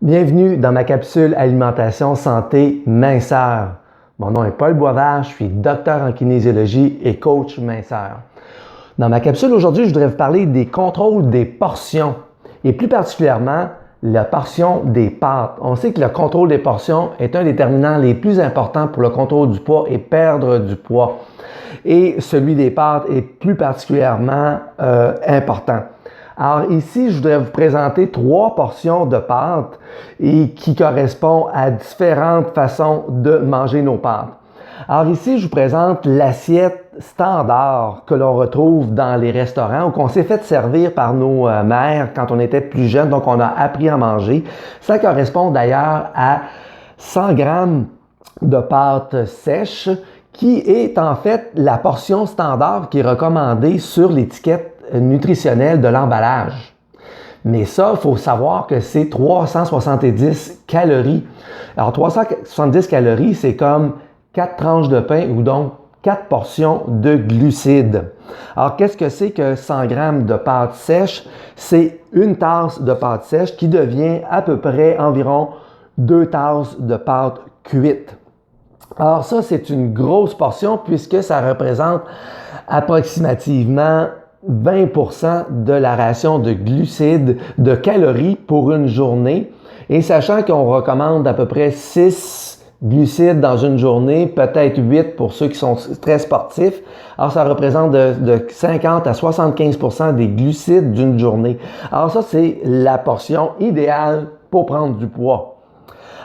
Bienvenue dans ma capsule Alimentation Santé Minceur. Mon nom est Paul Boisvert, je suis docteur en kinésiologie et coach minceur. Dans ma capsule aujourd'hui, je voudrais vous parler des contrôles des portions et plus particulièrement la portion des pâtes. On sait que le contrôle des portions est un des déterminants les plus importants pour le contrôle du poids et perdre du poids. Et celui des pâtes est plus particulièrement important. Alors ici, je voudrais vous présenter 3 portions de pâtes et qui correspondent à différentes façons de manger nos pâtes. Alors ici, je vous présente l'assiette standard que l'on retrouve dans les restaurants ou qu'on s'est fait servir par nos mères quand on était plus jeune, donc on a appris à manger. Ça correspond d'ailleurs à 100 grammes de pâtes sèches qui est en fait la portion standard qui est recommandée sur l'étiquette nutritionnelle de l'emballage. Mais ça, il faut savoir que c'est 370 calories. Alors 370 calories, c'est comme 4 tranches de pain ou donc 4 portions de glucides. Alors qu'est-ce que c'est que 100 grammes de pâtes sèches? C'est une tasse de pâtes sèches qui devient à peu près environ 2 tasses de pâtes cuites. Alors ça, c'est une grosse portion puisque ça représente approximativement 20% de la ration de glucides, de calories pour une journée. Et sachant qu'on recommande à peu près 6 glucides dans une journée, peut-être 8 pour ceux qui sont très sportifs, alors ça représente de 50 à 75% des glucides d'une journée. Alors ça, c'est la portion idéale pour prendre du poids.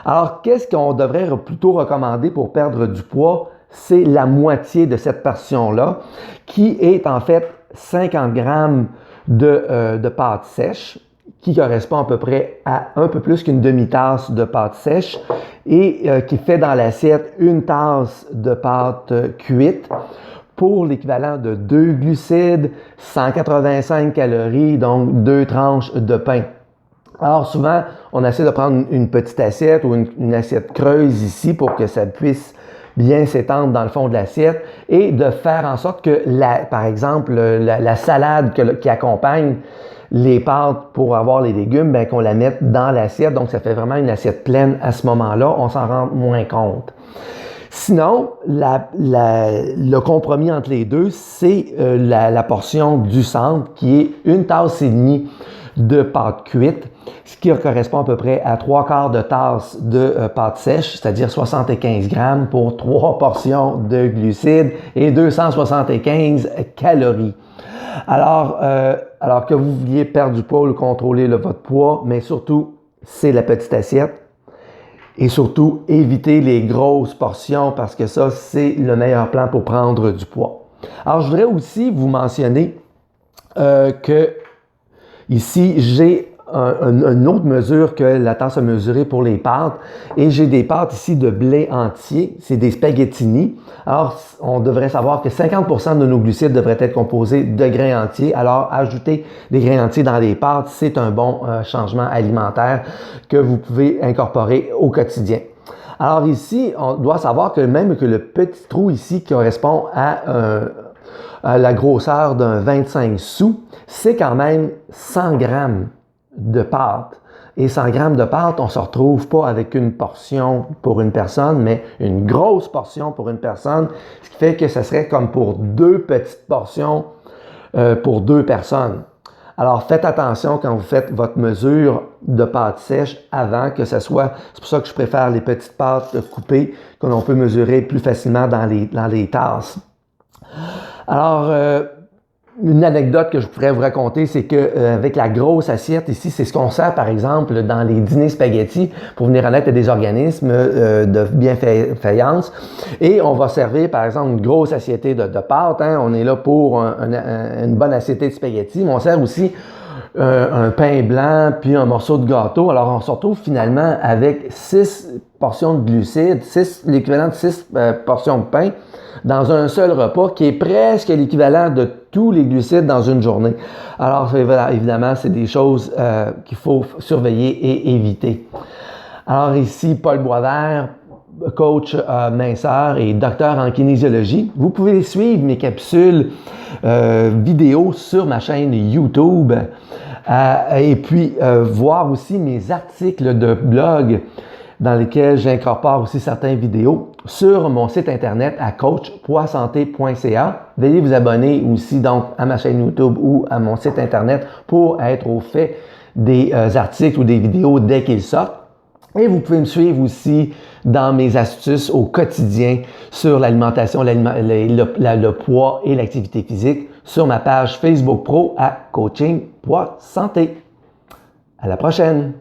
Alors, qu'est-ce qu'on devrait plutôt recommander pour perdre du poids? C'est la moitié de cette portion-là, qui est en fait 50 grammes de pâtes sèches, qui correspond à peu près à un peu plus qu'une demi-tasse de pâtes sèches et qui fait dans l'assiette une tasse de pâtes cuites pour l'équivalent de 2 glucides, 185 calories, donc 2 tranches de pain. Alors souvent, on essaie de prendre une petite assiette ou une assiette creuse ici pour que ça puisse bien s'étendre dans le fond de l'assiette et de faire en sorte que, par exemple, la salade qui accompagne les pâtes pour avoir les légumes, bien, qu'on la mette dans l'assiette. Donc, ça fait vraiment une assiette pleine à ce moment-là. On s'en rend moins compte. Sinon, le compromis entre les deux, c'est la portion du centre qui est une tasse et demie de pâtes cuites, ce qui correspond à peu près à 3/4 de tasse de pâtes sèches, c'est-à-dire 75 grammes pour 3 portions de glucides et 275 calories. Alors que vous vouliez perdre du poids ou contrôler votre poids, mais surtout, c'est la petite assiette. Et surtout, éviter les grosses portions parce que ça, c'est le meilleur plan pour prendre du poids. Alors, je voudrais aussi vous mentionner que ici, j'ai une autre mesure que la tasse à mesurer pour les pâtes. Et j'ai des pâtes ici de blé entier. C'est des spaghettini. Alors, on devrait savoir que 50% de nos glucides devraient être composés de grains entiers. Alors, ajouter des grains entiers dans les pâtes, c'est un bon changement alimentaire que vous pouvez incorporer au quotidien. Alors ici, on doit savoir que même que le petit trou ici correspond à la grosseur d'un 25 sous, c'est quand même 100 grammes de pâtes. Et 100 grammes de pâtes, on ne se retrouve pas avec une portion pour une personne, mais une grosse portion pour une personne, ce qui fait que ce serait comme pour 2 petites portions pour 2 personnes. Alors, faites attention quand vous faites votre mesure de pâtes sèches avant que ce soit... C'est pour ça que je préfère les petites pâtes coupées que l'on peut mesurer plus facilement dans les tasses. Alors, une anecdote que je pourrais vous raconter, c'est que avec la grosse assiette ici, c'est ce qu'on sert par exemple dans les dîners spaghetti pour venir en aide à des organismes de bienfaillance. Et on va servir par exemple une grosse assiette de pâtes. Hein. On est là pour une bonne assiette de spaghetti, mais on sert aussi un pain blanc puis un morceau de gâteau. Alors on se retrouve finalement avec 6 portions de glucides, l'équivalent de 6 portions de pain dans un seul repas qui est presque l'équivalent de tous les glucides dans une journée. Alors évidemment, c'est des choses qu'il faut surveiller et éviter. Alors ici, Paul Boisvert, coach minceur et docteur en kinésiologie. Vous pouvez suivre mes capsules vidéo sur ma chaîne YouTube. Et puis, voir aussi mes articles de blog dans lesquels j'incorpore aussi certaines vidéos sur mon site internet à coachpoisanté.ca. Veuillez vous abonner aussi donc à ma chaîne YouTube ou à mon site internet pour être au fait des articles ou des vidéos dès qu'ils sortent. Et vous pouvez me suivre aussi dans mes astuces au quotidien sur l'alimentation, le poids et l'activité physique sur ma page Facebook Pro à Coaching Poids Santé. À la prochaine!